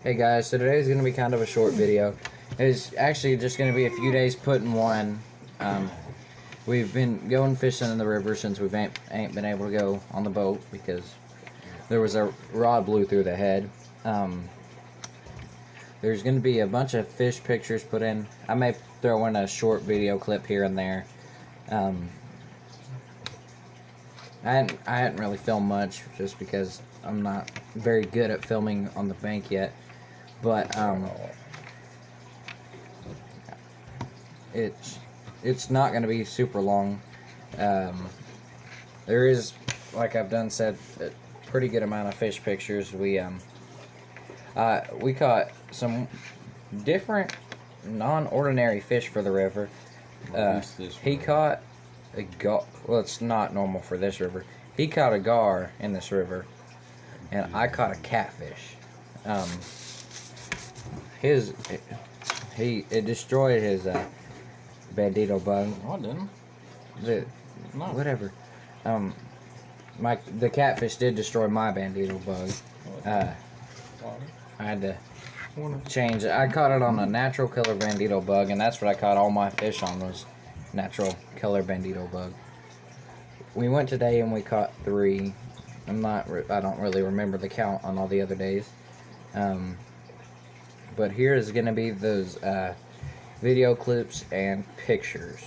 Hey guys, so today's going to be kind of a short video. It's actually just going to be a few days put in one. We've been going fishing in the river since we ain't been able to go on the boat because there was a rod blew through the head. There's going to be a bunch of fish pictures put in. I may throw in a short video clip here and there. I hadn't really filmed much just because I'm not very good at filming on the bank yet. But it's not going to be super long. There is, like I've said, a pretty good amount of fish pictures. We caught some different, non-ordinary fish for the river. He caught a gar. Well, it's not normal for this river. He caught a gar in this river, and I caught a catfish. It destroyed his bandito bug. Oh, it didn't. No. Whatever. The catfish did destroy my bandito bug. I had to change it. I caught it on a natural killer bandito bug, and that's what I caught all my fish on, was natural killer bandito bug. We went today and we caught 3. I don't really remember the count on all the other days. But here is going to be those video clips and pictures.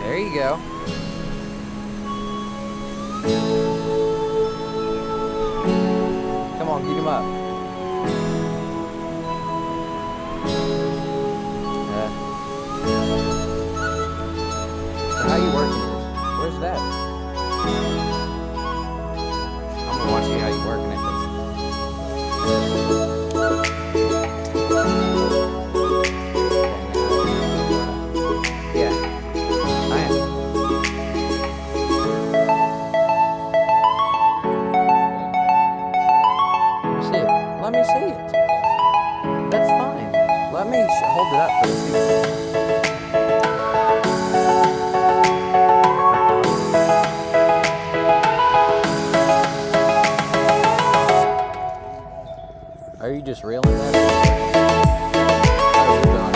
There you go. Come on, get him up. So how you working this? Where's that? I'm gonna watch you how you working it. Let me see it. That's fine. Let me hold it up for you. Are you just reeling that? Oh, you're done.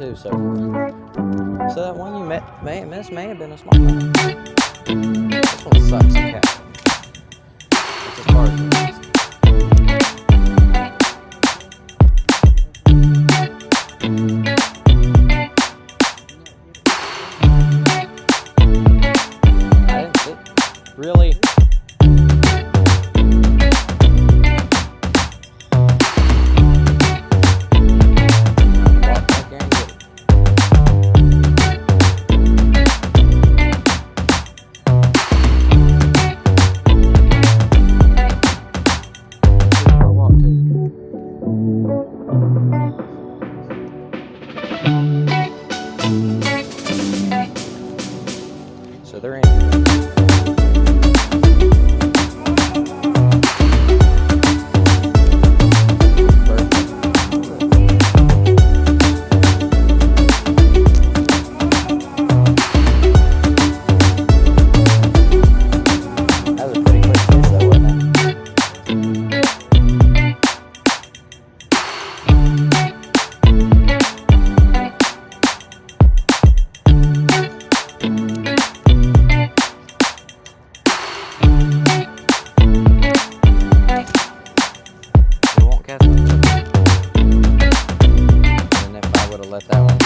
too so far. So that one you missed may have been a smallmouth. This one sucks in cat. That's as far as it goes. Really? So they're in. Let that one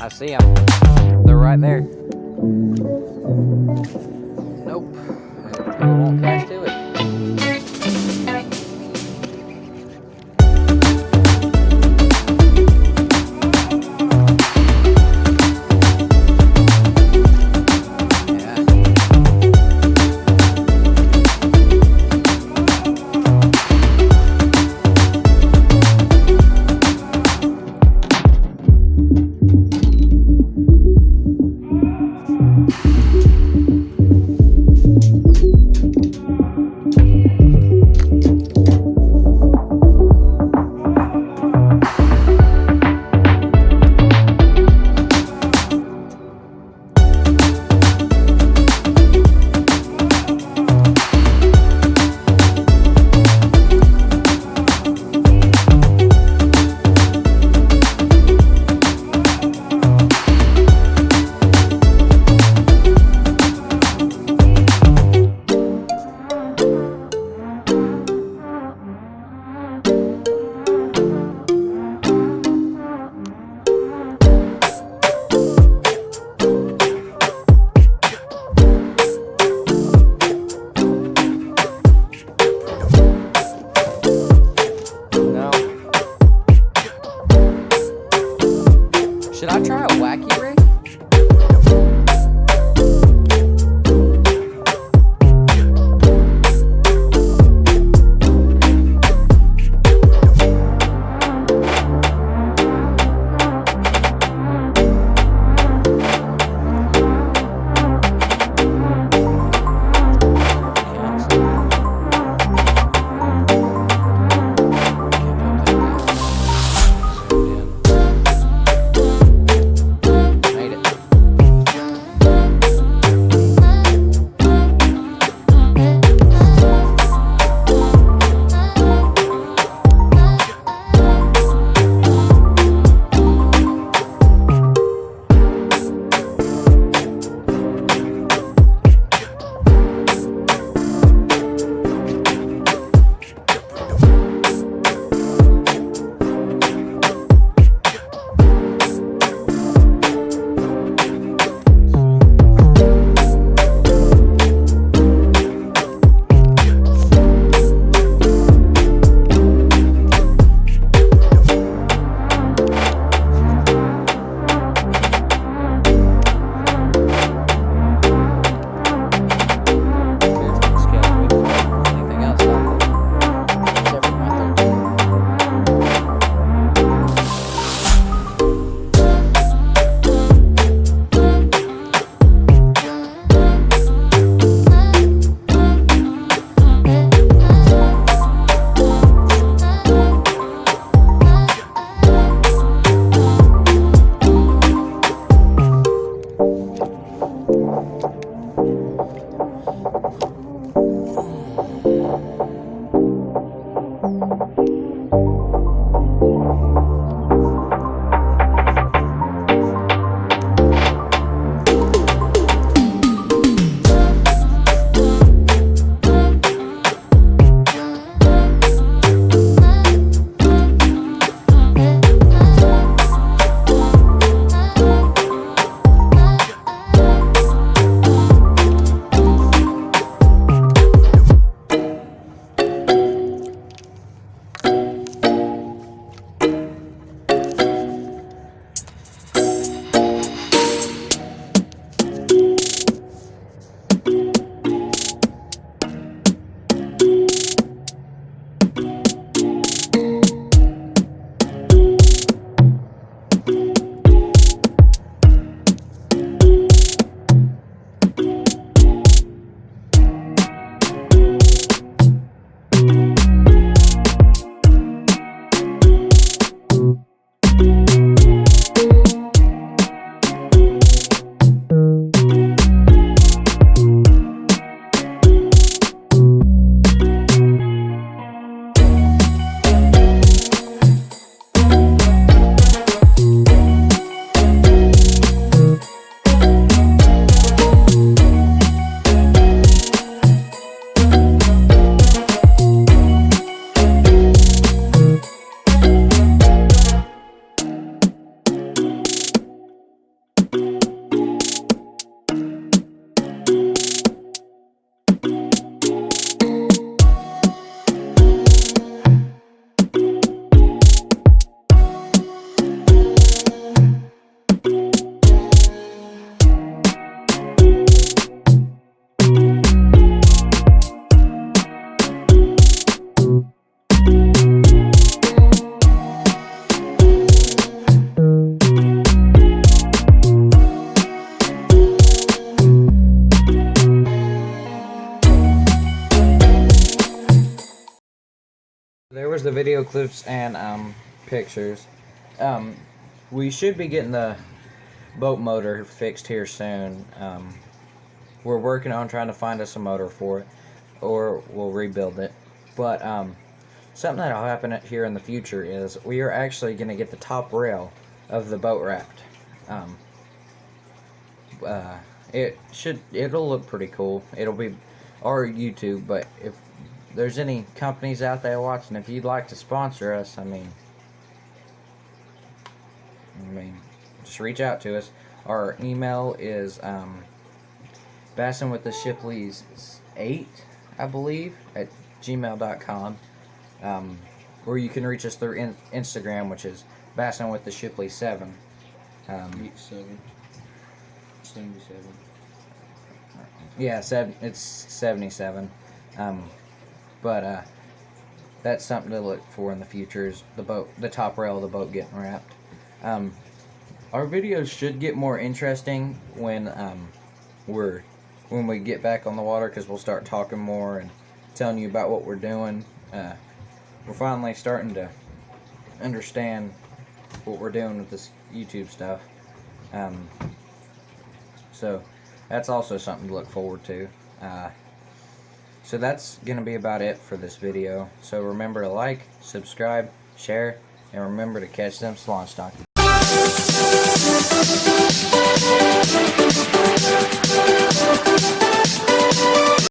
I see them. They're right there. Nope. It won't cast to it. Should I try a wacky rig? video clips and pictures. We should be getting the boat motor fixed here soon. We're working on trying to find us a motor for it, or we'll rebuild it. But something that'll happen here in the future is we are actually going to get the top rail of the boat wrapped. It'll look pretty cool. It'll be our YouTube, but if there's any companies out there watching, if you'd like to sponsor us, I mean, just reach out to us. Our email is BassinWithTheShipleys8, I believe, at gmail.com. Or you can reach us through Instagram, which is BassinWithTheShipleys7. 77. Yeah, it's 77. But that's something to look for in the future, is the top rail of the boat getting wrapped. Our videos should get more interesting when we get back on the water, because we'll start talking more and telling you about what we're doing. We're finally starting to understand what we're doing with this YouTube stuff. So that's also something to look forward to. So that's going to be about it for this video. So remember to like, subscribe, share, and remember to catch them slime stock.